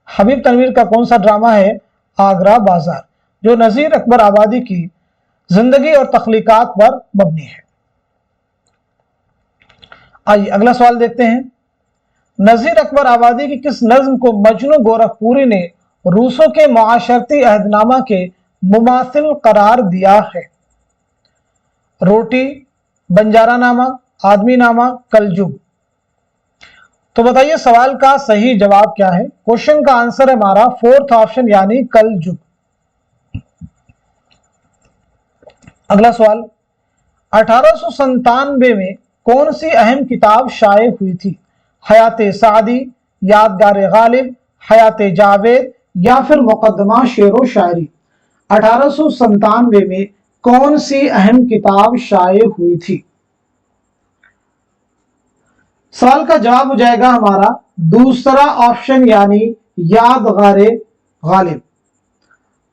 हबीब तनवीर का कौन सा ड्रामा है? आगरा बाजार, जो नज़ीर अकबर आबादी की जिंदगी और तख्लीकात पर मबनी है। आइए अगला सवाल देखते हैं। नज़ीर अकबर आबादी की किस नज्म को मजनू गोरखपुरी ने रूसों के मुआशरती अहदनामा के मुमासिल करार दिया है? रोटी, बंजारा नामा, आदमी नामा, कलजुग। तो बताइए सवाल का सही जवाब क्या है। क्वेश्चन का आंसर है हमारा फोर्थ ऑप्शन यानी कलजुग। अगला सवाल, 1897 में कौन सी अहम किताब शाये हुई थी? हयाते सादी, यादगार गालिब, हयाते जावेद या फिर मुकदमा शेरो शायरी। 1897 में कौन सी अहम किताब शाये हुई थी? सवाल का जवाब हो जाएगा हमारा दूसरा ऑप्शन यानी यादगार गालिब।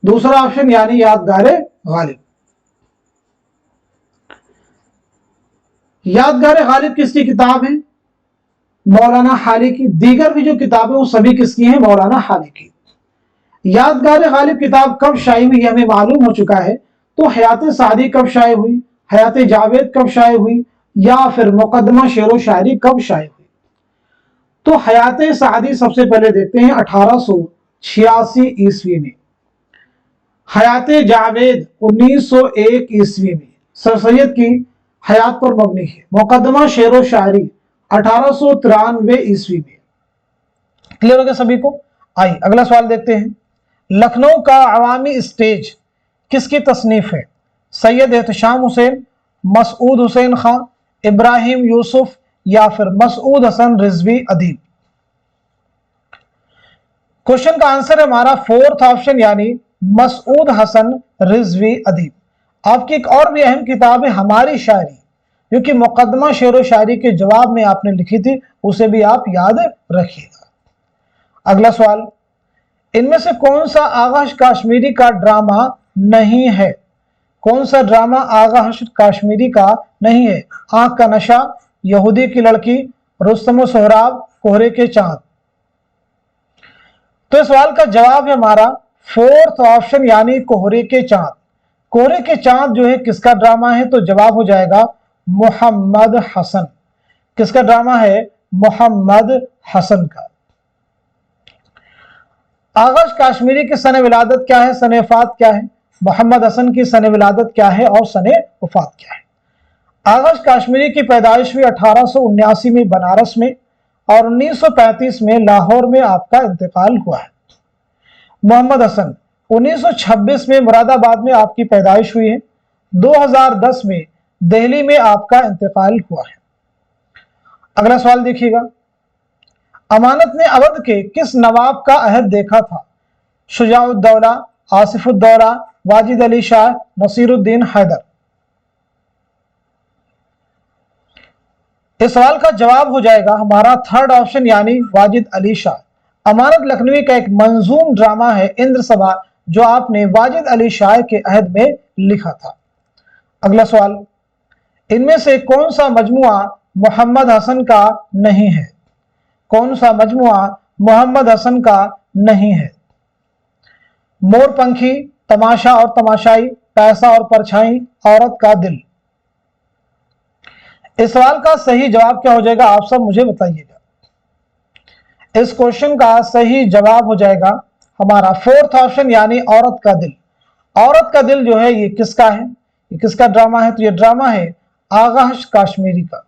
दूसरा ऑप्शन यानी यादगार गालिब। यादगार गालिब किसकी किताब है? मौलाना हाली की। दीगर भी जो किताबें वो सभी किसकी हैं? मौलाना हाली की। यादगार गालिब किताब कब शाये हुई हमें मालूम हो चुका है। तो हयाते सादी कब शाये हुई, हयाते जावेद कब शाये हुई या फिर मुकदमा शेरो शायरी कब शाये हुई? तो हयाते सादी सबसे पहले देखते हैं 1886 ईस्वी में। हयाते जावेद 1901 ईस्वी में सर सैयद की हयात पर मबनी है। मुकदमा शेरो शायरी 1893 ईस्वी में। क्लियर हो गया सभी को? आइए अगला सवाल देखते हैं। लखनऊ का अवामी स्टेज किसकी तसनीफ है? सैयद एहतशाम हुसैन, मसूद हुसैन खां, इब्राहिम यूसुफ या फिर मसूद हसन रिजवी अदीब। क्वेश्चन का आंसर है हमारा फोर्थ ऑप्शन यानी मसूद हसन रिजवी अदीब। आपकी एक और भी अहम किताब है हमारी शायरी, जो कि मुकदमा शेर व शायरी के जवाब में आपने लिखी थी, उसे भी आप याद रखिएगा। अगला सवाल, इनमें से कौन सा आगा काश्मीरी का ड्रामा नहीं है? कौन सा ड्रामा आगा काश्मीरी का नहीं है? आंख का नशा, यहूदी की लड़की, रुस्तम सोहराब, कोहरे के चांद। तो इस सवाल का जवाब है हमारा फोर्थ ऑप्शन यानी कोहरे के चांद। कोहरे के चांद जो है किसका ड्रामा है? तो जवाब हो जाएगा मोहम्मद हसन। किसका ड्रामा है? मोहम्मद हसन का। आगाश काश्मीरी की सने विलादत क्या है, सने वफात क्या है? मोहम्मद हसन की सने विलादत क्या है और सने वफात क्या है? आगाश काश्मीरी की पैदाइश हुई 1879 में बनारस में और 1935 में लाहौर में आपका इंतकाल हुआ है। मोहम्मद हसन 1926 में मुरादाबाद में आपकी पैदाइश हुई है। 2010 में दिल्ली में आपका इंतकाल हुआ है। अगला सवाल देखिएगा, अमानत ने अवध के किस नवाब का अहद देखा था? शुजाउद्दौला, आसिफुद्दौला, वाजिद अली शाह, नसीरुद्दीन हैदर। इस सवाल का जवाब हो जाएगा हमारा थर्ड ऑप्शन यानी वाजिद अली शाह। अमानत लखनवी का एक मंजूम ड्रामा है इंद्र सभा, जो आपने वाजिद अली शाह के अहद में लिखा था। अगला सवाल, इनमें से कौन सा मजमुआ मोहम्मद हसन का नहीं है? कौन सा मजमुआ मोहम्मद हसन का नहीं है? मोरपंखी, तमाशा और तमाशाई, पैसा और परछाई, औरत का दिल। इस सवाल का सही जवाब क्या हो जाएगा? आप सब मुझे बताइएगा। इस क्वेश्चन का सही जवाब हो जाएगा हमारा फोर्थ ऑप्शन यानी औरत का दिल। औरत का दिल जो है ये किसका है? ये किसका ड्रामा है? तो ये ड्रामा है आगाश काश्मीरी का।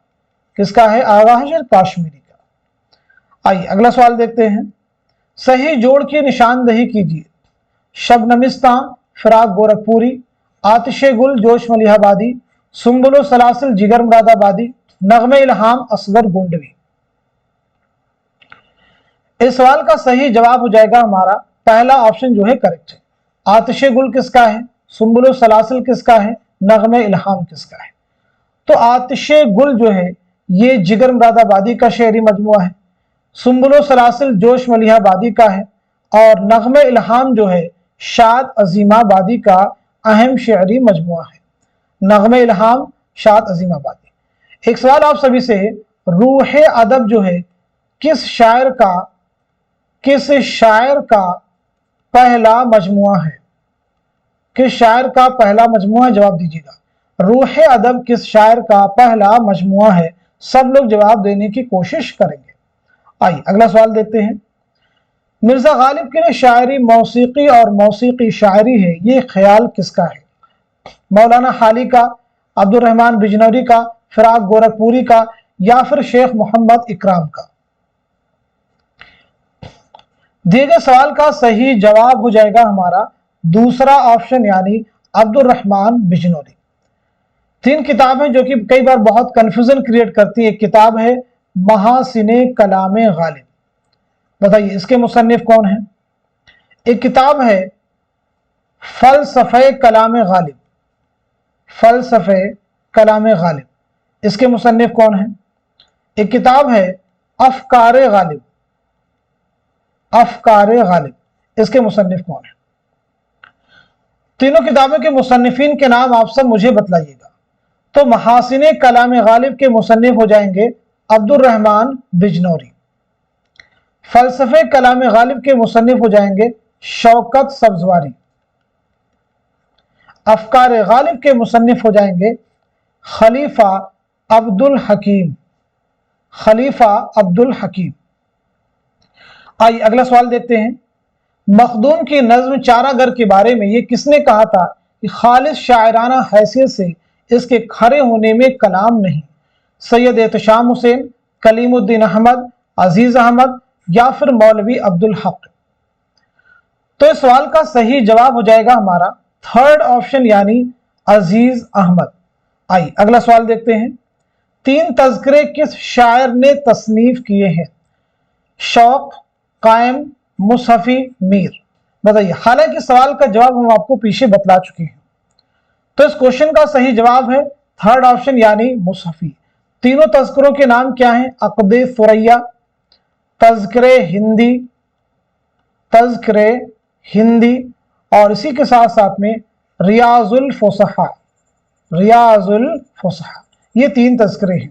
किसका है? आगाश काश्मीरी का। आइए अगला सवाल देखते हैं। सही जोड़ की निशानदही कीजिए। शबनमिस्तां, फिराक गोरखपुरी, आतिशे गुल, जोश मलिहाबादी, सुम्बुलो सलासिल, जिगर मुरादाबादी, नगमे इल्हाम, असगर गोंडवी। इस सवाल का सही जवाब हो जाएगा हमारा पहला ऑप्शन जो है करेक्ट है। आतिशे गुल किसका है? सुम्बुलो सलासिल किसका है? नगमे इल्हाम किसका है? तो आतिशे गुल जो है ये जिगर मुरादाबादी का शेरी मजमुआ है। सुम्बुलो सलासिल जोश मलिहाबादी का है और नगमे इल्हाम जो है शाद अजीमाबादी का अहम शेरी मजमुआ है। नगमे इल्हाम, शाद अजीमाबादी। एक सवाल आप सभी से, रूह अदब जो है किस शायर का पहला मजमुआ है? किस शायर का पहला मजमुआ है? जवाब दीजिएगा। रूह अदब किस शायर का पहला मजमुआ है? सब लोग जवाब देने की कोशिश करेंगे। आइए अगला सवाल देखते हैं। मिर्जा गालिब के लिए शायरी मौसीकी और मौसीकी शायरी है, ये ख्याल किसका है? मौलाना हाली का, अब्दुल रहमान बिजनौरी का, फिराक गोरखपुरी का या फिर शेख मोहम्मद इकराम का? दिए गए सवाल का सही जवाब हो जाएगा हमारा दूसरा ऑप्शन यानी अब्दुल रहमान बिजनौरी। तीन किताबें जो कि कई बार बहुत कंफ्यूजन क्रिएट करती है। एक किताब है महासिने कलामे गालिब, बताइए इसके मुसन्निफ कौन है? एक किताब है फलसफे कलामे गालिब, फलसफे कलामे गालिब, इसके मुसन्निफ कौन है? एक किताब है अफकारे गालिब, अफकारे गालिब, इसके मुसन्निफ कौन है? तीनों किताबों के मुसन्निफीन के नाम आप सब मुझे बतलाइएगा। तो महासिने कलामे गालिब के मुसन्निफ हो जाएंगे अब्दुल रहमान बिजनौरी। फलसफे कलामे गालिब के मुसन्निफ हो जाएंगे शौकत सब्जवारी। अफकार गालिब के मुसन्निफ हो जाएंगे खलीफा अब्दुल हकीम, खलीफा अब्दुल हकीम। आइए अगला सवाल देखते हैं। मखदूम की नज्म चारागर के बारे में ये किसने कहा था कि खालिस शायराना हैसियत से इसके खड़े होने में कलाम नहीं? सैयद एहतशाम हुसैन, कलीमुद्दीन अहमद, अजीज अहमद या फिर मौलवी अब्दुल हक? तो इस सवाल का सही जवाब हो जाएगा हमारा थर्ड ऑप्शन यानी अजीज अहमद। आइए अगला सवाल देखते हैं। 3 तज़किरे किस शायर ने तसनीफ किए हैं? शौक, कायम, मुसहफी, मीर। बताइए। हालांकि सवाल का जवाब हम आपको पीछे बतला चुके हैं। तो इस क्वेश्चन का सही जवाब है थर्ड ऑप्शन यानी मुसहफी। तीनों तज़किरों के नाम क्या हैं? अक़दे सुरैया, तज़किरे हिंदी, तज़किरे हिंदी और इसी के साथ साथ में रियाजुल फुसहा, रियाजुल फुसहा। ये 3 तज़किरे हैं।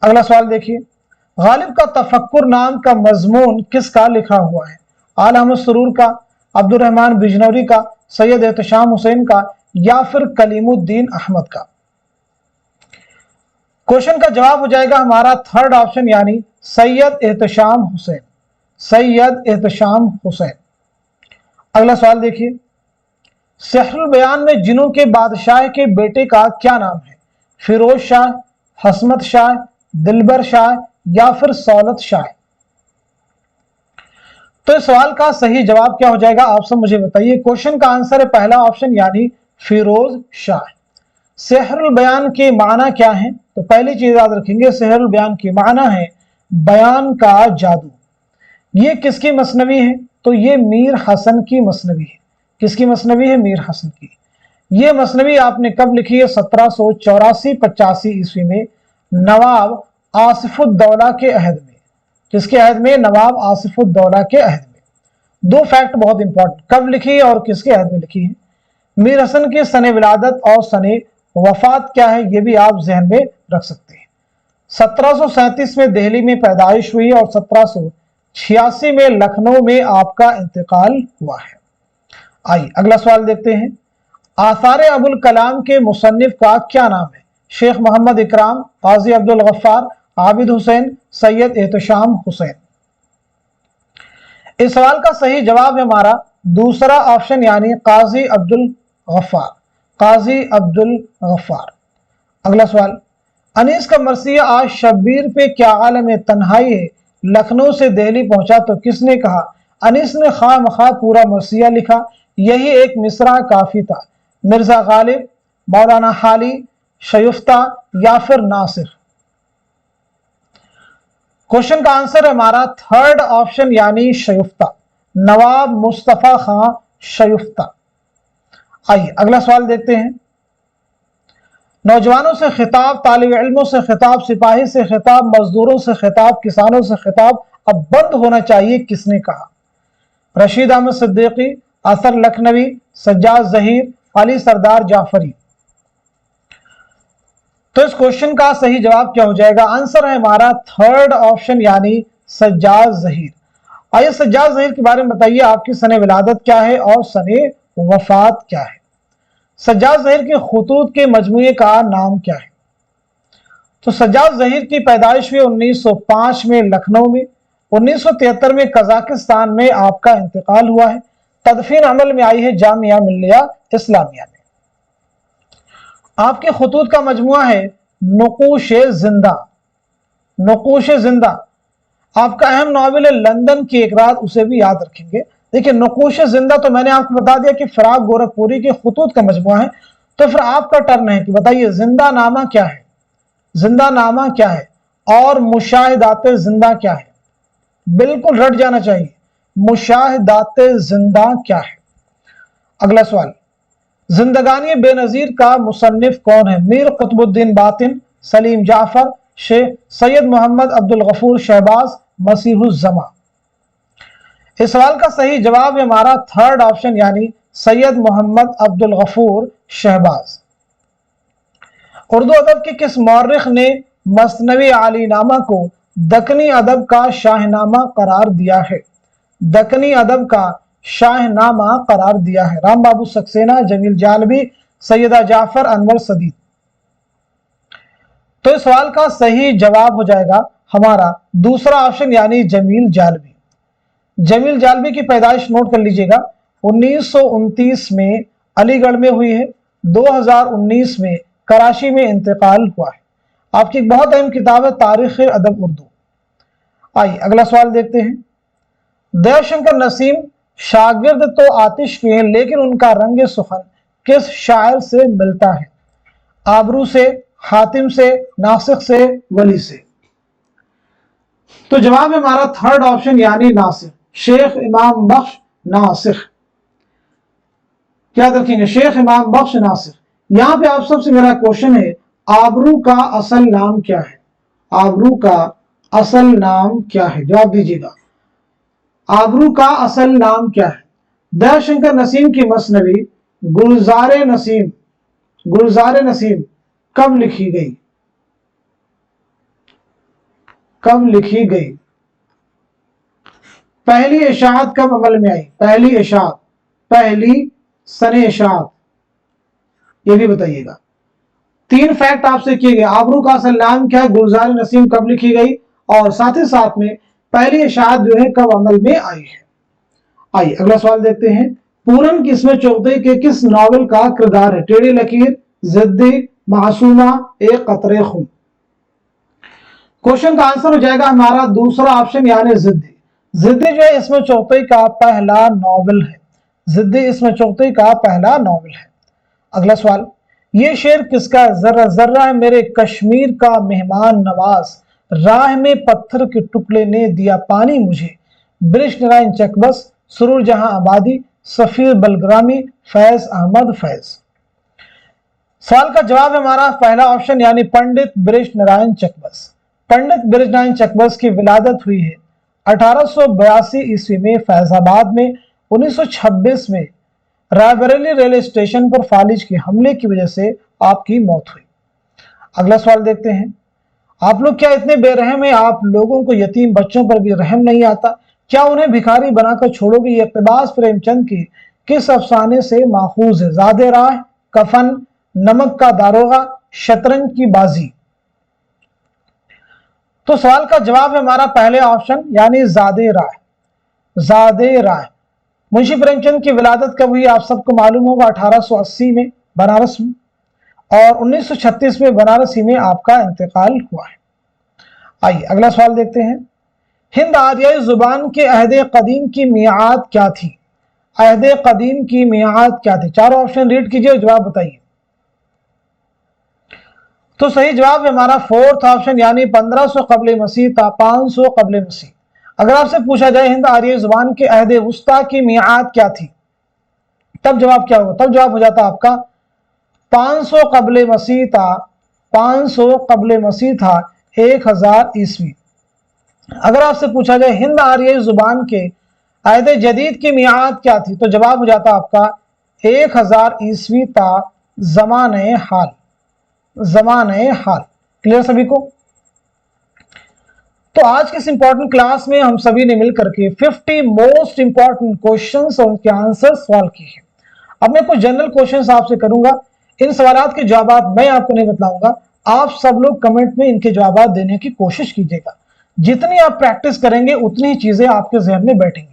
अगला सवाल देखिए। गालिब का तफक्कुर नाम का मजमून किसका लिखा हुआ है? आला अहमद सुरूर का, अब्दुर्रहमान बिजनौरी का, सैयद एहतशाम हुसैन का या फिर कलीमुद्दीन अहमद का? क्वेश्चन का जवाब हो जाएगा हमारा थर्ड ऑप्शन यानी सैयद एहतशाम हुसैन, सैयद एहतशाम हुसैन। अगला सवाल देखिए। सिहरुल बयान में जिन्नों के बादशाह के बेटे का क्या नाम है? फिरोज शाह, हसमत शाह, दिलबर शाह या फिर सौलत शाह? तो इस सवाल का सही जवाब क्या हो जाएगा आप सब मुझे बताइए। क्वेश्चन का आंसर है पहला ऑप्शन यानी फिरोज शाह। सिहरुल बयान के माना क्या है? तो पहली चीज याद रखेंगे, सिहरुल बयान के माना है बयान का जादू। ये किसकी मसनवी है? तो ये मीर हसन की मसनवी है। किसकी मसनवी है? मीर हसन की। ये मसनवी आपने कब लिखी है? 1784-85 ईस्वी में नवाब आसिफुद्दौला के अहद में। किसके अहद में? नवाब आसिफुद्दौला के अहद में। 2 फैक्ट बहुत इंपॉर्टेंट, कब लिखी है और किसके अहद में लिखी है। मीर हसन की सने विलादत और सने वफात क्या है ये भी आप जहन में रख सकते हैं। 1737 में दिल्ली में पैदाइश हुई और 1786 में लखनऊ में आपका इंतकाल हुआ है। आइए अगला सवाल देखते हैं। आसारे अबुल कलाम के मुसन्निफ का क्या नाम है? शेख मोहम्मद इकराम, काजी अब्दुल गफ्फार, आबिद हुसैन, सैयद एहतशाम हुसैन। इस सवाल का सही जवाब है हमारा दूसरा ऑप्शन यानी काजी अब्दुल गफ्फार, काजी अब्दुल गफ्फार। अगला सवाल। अनीस का मरसिया आज शब्बीर पे क्या आलम तन्हाई है, लखनऊ से दिल्ली पहुंचा तो किसने कहा? अनीस ने खामखा पूरा मरसिया लिखा, यही एक मिसरा काफी था। मिर्जा गालिब, मौलाना हाली, शयुफ्ता या फिर नासिर? क्वेश्चन का आंसर है हमारा थर्ड ऑप्शन यानी शयुफ्ता, नवाब मुस्तफा खां शयुफ्ता। आइए अगला सवाल देखते हैं। नौजवानों से खिताब, तालिब इल्मों से खिताब, सिपाही से खिताब, मजदूरों से खिताब, किसानों से खिताब अब बंद होना चाहिए, किसने कहा? रशीद अहमद सिद्दीकी, असर लखनवी, सज्जाद जहीर, अली सरदार जाफरी। तो इस क्वेश्चन का सही जवाब क्या हो जाएगा? आंसर है हमारा थर्ड ऑप्शन यानी सज्जाद जहीर। आइए सज्जाद जहीर के बारे में बताइए, आपकी सने विलादत क्या है और सने वफात क्या है? सज्जाद जहीर के खुतूत के मजमूए का नाम क्या है? तो सज्जाद जहीर की पैदाइश हुई 1905 में लखनऊ में, 1973 में कजाकिस्तान में आपका इंतकाल हुआ है। तदफीन अमल में आई है जामिया मिल्लिया इस्लामिया में। आपके खुतूत का मजमुआ है नुकूश जिंदा, नुकूश जिंदा। आपका अहम नॉवेल है लंदन की एक रात, उसे भी याद रखेंगे। देखिए नुकूश जिंदा तो मैंने आपको बता दिया कि फराग गोरखपुरी के खुतूत का मजमुआ है। तो फिर आपका टर्न है कि बताइए जिंदा नामा क्या है, जिंदा नामा क्या है और मुशाहिदाते जिंदा क्या है? बिल्कुल रट जाना चाहिए, मुशाहिदाते जिंदा क्या है? अगला सवाल। जिंदगानी बेनजीर का मुसन्निफ कौन है? मीर कुतुबुद्दीन बातिन, सलीम जाफर, शेख सैयद मोहम्मद अब्दुल गफूर शहबाज, मसीहुज़्ज़मा। इस सवाल का सही जवाब है हमारा थर्ड ऑप्शन यानी सैयद मोहम्मद अब्दुल गफूर शहबाज। उर्दू अदब के किस मौर्रिख ने मसनवी आलीनामा को दक्कनी अदब का शाहनामा करार दिया है? दक्कनी अदब का शाहनामा करार दिया है। राम बाबू सक्सेना, जमील जालबी, सैयदा जाफर, अनवर सदीद। तो इस सवाल का सही जवाब हो जाएगा हमारा दूसरा ऑप्शन यानी जमील जालबी। जमील जालबी की पैदाइश नोट कर लीजिएगा, 1929 में अलीगढ़ में हुई है, 2019 में कराची में इंतकाल हुआ है। आपकी एक बहुत अहम किताब है तारीख अदब उर्दू। आइए अगला सवाल देखते हैं। दयाशंकर नसीम शागिर्द तो आतिश के हैं लेकिन उनका रंग सुखन किस शायर से मिलता है? आबरू से, हातिम से, नासिख से, वली से। तो जवाब है हमारा थर्ड ऑप्शन यानी नासिख। शेख इमाम बख्श नासिख। क्या रखेंगे? शेख इमाम बख्श नासिख। यहां पे आप सबसे मेरा क्वेश्चन है, आबरू का असल नाम क्या है? आबरू का असल नाम क्या है? जवाब दीजिएगा। आबरू का असल नाम क्या है? दयाशंकर नसीम की मसनवी गुलजार नसीम कब लिखी गई? कब लिखी गई? पहली इशाअत कब अमल में आई? पहली इशाअत, पहली सने इशाअत, ये भी बताइएगा। 3 फैक्ट आपसे किए गए। आबरू का असल नाम क्या है, गुलजार नसीम कब लिखी गई, और साथ ही साथ में पहली इशाअत जो है कब अमल में आई है। आइए अगला सवाल देखते हैं। पूरन किस्म चौथई के किस नॉवल का किरदार है? टेढ़ी लकीर, जिद्दी, मासूमा, एक कतरे खून। क्वेश्चन का आंसर हो जाएगा हमारा दूसरा ऑप्शन यानी जिद्दी। जिद्दी जो है इसमें चौथई का पहला नॉवल है। जिद्दी इसमें चौथई का पहला नॉवल है। अगला सवाल, ये शेर किसका? जर्रा जर्रा है मेरे कश्मीर का मेहमान नवाज, राह में पत्थर के टुकड़े ने दिया पानी मुझे, ब्रिश नारायण चकबस, सुरूर जहां आबादी, सफीर बलग्रामी, फैज अहमद फैज। सवाल का जवाब है हमारा पहला ऑप्शन यानी पंडित ब्रिश नारायण चकबस। पंडित ब्रिज नारायण चकबस की विलादत हुई है 1882 ईस्वी में फैजाबाद में। 1926 में रायबरेली रेलवे स्टेशन पर फालिज के हमले की वजह से आपकी मौत हुई। अगला सवाल देखते हैं। आप लोग क्या इतने बेरहम हैं? आप लोगों को यतीम बच्चों पर भी रहम नहीं आता? क्या उन्हें भिखारी बनाकर छोड़ोगे? ये इक़्तिबास प्रेमचंद की किस अफसाने से माखूज है? ज़ादे राह, कफन, नमक का दारोगा, शतरंज की बाजी। तो सवाल का जवाब है हमारा पहले ऑप्शन यानी ज़ादे राह। ज़ादे राह। मुंशी प्रेमचंद की विलादत कब हुई? आप सबको मालूम होगा 1880 में बनारस में, और 1936 में बनारसी में आपका इंतकाल हुआ है। आइए अगला सवाल देखते हैं। हिंद आर्याई जुबान के अहद कदीम की मियाद क्या थी? अहद कदीम की मियाद क्या थी? चारों ऑप्शन रीड कीजिए, जवाब बताइए। तो सही जवाब है हमारा फोर्थ ऑप्शन यानी 1500 कबल मसीह था, 500 कबल मसीह। अगर आपसे पूछा जाए हिंद आर्य जुबान के अहद वस्ता की मियाद क्या थी, तब जवाब क्या होगा? तब जवाब हो जाता आपका 500 कबल मसीह था, 500 कबल मसीह था, 1000 ईस्वी। अगर आपसे पूछा जाए हिंद आर्य जुबान के अहद जदीद की मियाद क्या थी, तो जवाब हो जाता आपका 1000 ईस्वी था, ज़माने हाल। ज़माने हाल। क्लियर सभी को? तो आज के इस इंपॉर्टेंट क्लास में हम सभी ने मिलकर के 50 मोस्ट इंपॉर्टेंट क्वेश्चंस और उनके आंसर सॉल्व किए हैं। अब मैं कुछ जनरल क्वेश्चंस आपसे करूंगा, इन सवालात के जवाब मैं आपको नहीं बताऊंगा, आप सब लोग कमेंट में इनके जवाब देने की कोशिश कीजिएगा। जितनी आप प्रैक्टिस करेंगे उतनी ही चीजें आपके जहन में बैठेंगी।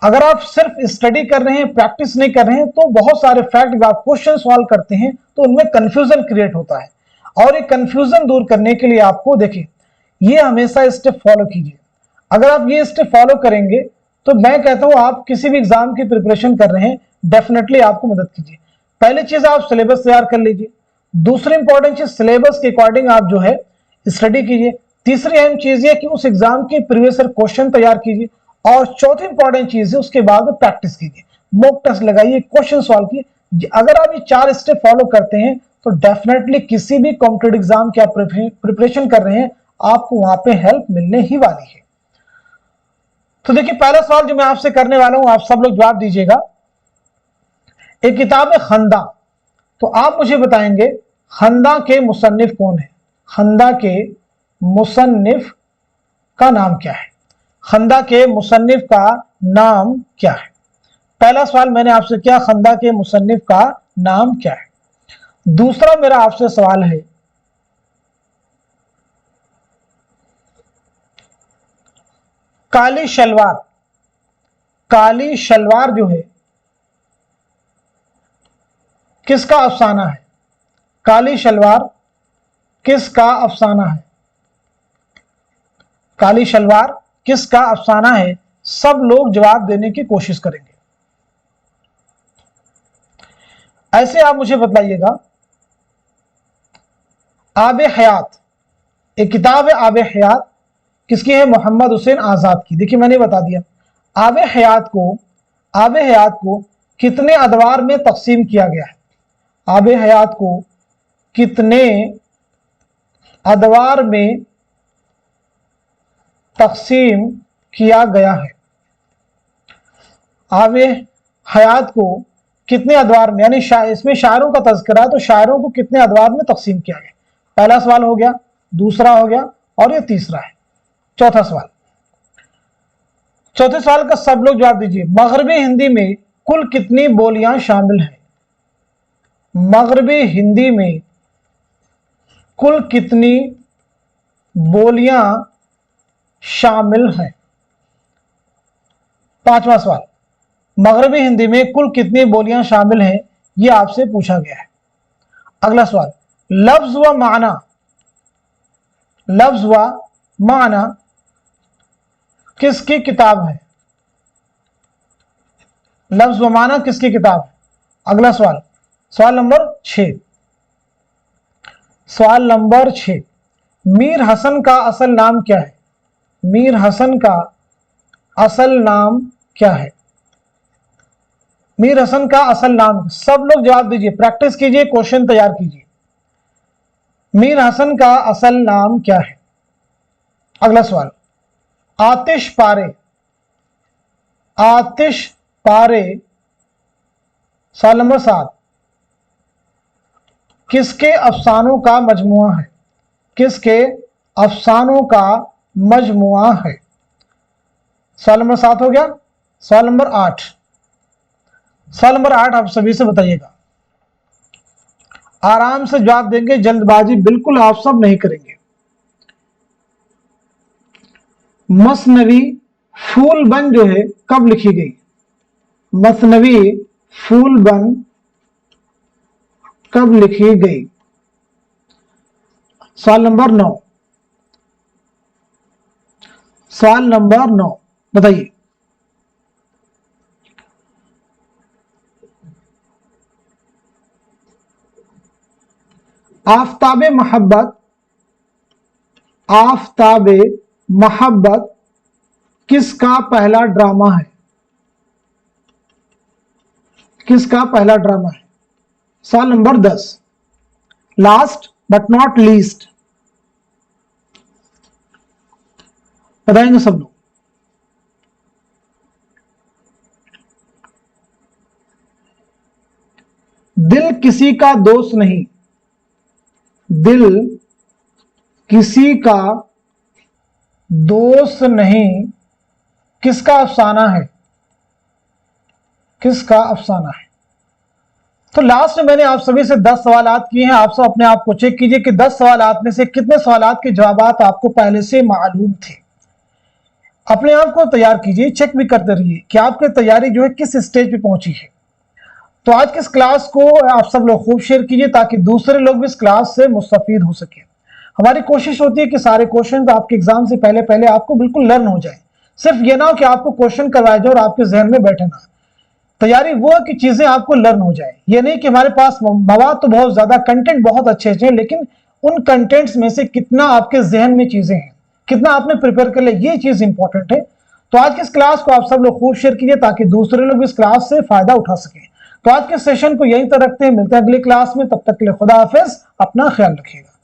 अगर आप सिर्फ स्टडी कर रहे हैं, प्रैक्टिस नहीं कर रहे हैं, तो बहुत सारे फैक्ट आप क्वेश्चन सॉल्व करते हैं तो उनमें कंफ्यूजन क्रिएट होता है, और ये कंफ्यूजन दूर करने के लिए आपको देखिए ये हमेशा स्टेप फॉलो कीजिए। अगर आप ये स्टेप फॉलो करेंगे तो मैं कहता हूं आप किसी भी एग्जाम की प्रिपरेशन कर रहे हैं, डेफिनेटली आपको मदद कीजिए। पहली चीज आप सिलेबस तैयार कर लीजिए। दूसरी इंपॉर्टेंट चीज सिलेबस के अकॉर्डिंग आप जो है स्टडी कीजिए। तीसरी अहम चीज ये कि उस एग्जाम के प्रीवियस ईयर क्वेश्चन तैयार कीजिए। और चौथी इंपॉर्टेंट चीज है उसके बाद प्रैक्टिस कीजिए, मॉक टेस्ट लगाइए, क्वेश्चन सॉल्व कीजिए। अगर आप ये 4 स्टेप फॉलो करते हैं तो डेफिनेटली किसी भी कॉम्पिटिटिव एग्जाम की आप प्रिपरेशन कर रहे हैं आपको वहां पे हेल्प मिलने ही वाली है। तो देखिए पहला सवाल जो मैं आपसे करने वाला हूं, आप सब लोग जवाब दीजिएगा। एक किताब है खंदा, तो आप मुझे बताएंगे खंदा के मुसन्निफ कौन है? खंदा के मुसन्निफ का नाम क्या है? खंदा के मुसन्निफ का नाम क्या है? पहला सवाल मैंने आपसे किया, खंदा के मुसन्निफ का नाम क्या है? दूसरा मेरा आपसे सवाल है, काली शलवार, काली शलवार जो है किसका अफसाना है? काली शलवार किसका अफसाना है? काली शलवार किसका अफसाना है? सब लोग जवाब देने की कोशिश करेंगे। ऐसे आप मुझे बतलाइएगा, आब हयात, एक किताब है आब हयात, किसकी है? मोहम्मद हुसैन आज़ाद की। देखिए मैंने बता दिया, आब हयात को कितने अदवार में तकसीम किया गया है? आब हयात को कितने अदवार में तकसीम किया गया है? आब हयात को कितने अदवार में, यानी इसमें शायरों का तज़किरा है, तो शायरों को कितने अदवार में तकसीम किया गया? पहला सवाल हो गया, दूसरा हो गया, और ये तीसरा है। चौथा सवाल, चौथे सवाल का सब लोग जवाब दीजिए। मगरबी हिंदी में कुल कितनी बोलियां शामिल हैं? मगरबी हिंदी में कुल कितनी बोलियां शामिल हैं? पांचवा सवाल, मगरबी हिंदी में कुल कितनी बोलियां शामिल हैं, यह आपसे पूछा गया है। अगला सवाल, लफ्ज व माना किसकी किताब है? लफ्ज व माना किसकी किताब है? अगला सवाल, सवाल नंबर 6, मीर हसन का असल नाम क्या है? मीर हसन का असल नाम क्या है? मीर हसन का असल नाम, सब लोग जवाब दीजिए, प्रैक्टिस कीजिए, क्वेश्चन तैयार कीजिए। मीर हसन का असल नाम क्या है? अगला सवाल, आतिश पारे, सवाल नंबर 7, किसके अफसानों का मजमुआ है? किसके अफसानों का मजमुआ है? सवाल नंबर 7 हो गया। सवाल नंबर 8, आप सभी से बताइएगा, आराम से जवाब देंगे, जल्दबाजी बिल्कुल आप सब नहीं करेंगे। मसनवी फूलबन जो है कब लिखी गई? मसनवी फूलबन कब लिखी गई? सवाल नंबर 9, बताइए। आफताबे मोहब्बत किसका पहला ड्रामा है? किसका पहला ड्रामा है? सवाल number 10, last but not least, बताएंगे सब लोग। दिल किसी का दोस्त नहीं, दिल किसी का दोस्त नहीं, किसका अफसाना है? किसका अफसाना है? तो लास्ट में मैंने आप सभी से 10 सवालात किए हैं। आप सब अपने आप को चेक कीजिए कि 10 सवालात में से कितने सवालात के जवाबात आपको पहले से मालूम थे। अपने आप को तैयार कीजिए, चेक भी करते रहिए कि आपकी तैयारी जो है किस स्टेज पे पहुंची है। तो आज की इस क्लास को आप सब लोग खूब शेयर कीजिए ताकि दूसरे लोग भी इस क्लास से मुस्तफीद हो सके। हमारी कोशिश होती है कि सारे क्वेश्चन आपके एग्जाम से पहले आपको बिल्कुल लर्न हो जाए। सिर्फ ये ना हो कि आपको क्वेश्चन करवाया जाए और आपके जहन में बैठे ना। तैयारी वो है कि चीजें आपको लर्न हो जाए। ये नहीं कि हमारे पास मवाद तो बहुत ज्यादा, कंटेंट बहुत अच्छे हैं, लेकिन उन कंटेंट्स में से कितना आपके जहन में चीजें हैं, कितना आपने प्रिपेयर कर लिया, ये चीज इंपॉर्टेंट है। तो आज के इस क्लास को आप सब लोग खूब शेयर कीजिए ताकि दूसरे लोग इस क्लास से फायदा उठा सकें। तो आज के सेशन को यहीं तक रखते हैं, मिलते हैं अगली क्लास में। तब तक के लिए खुदा हाफिज, अपना ख्याल रखिएगा।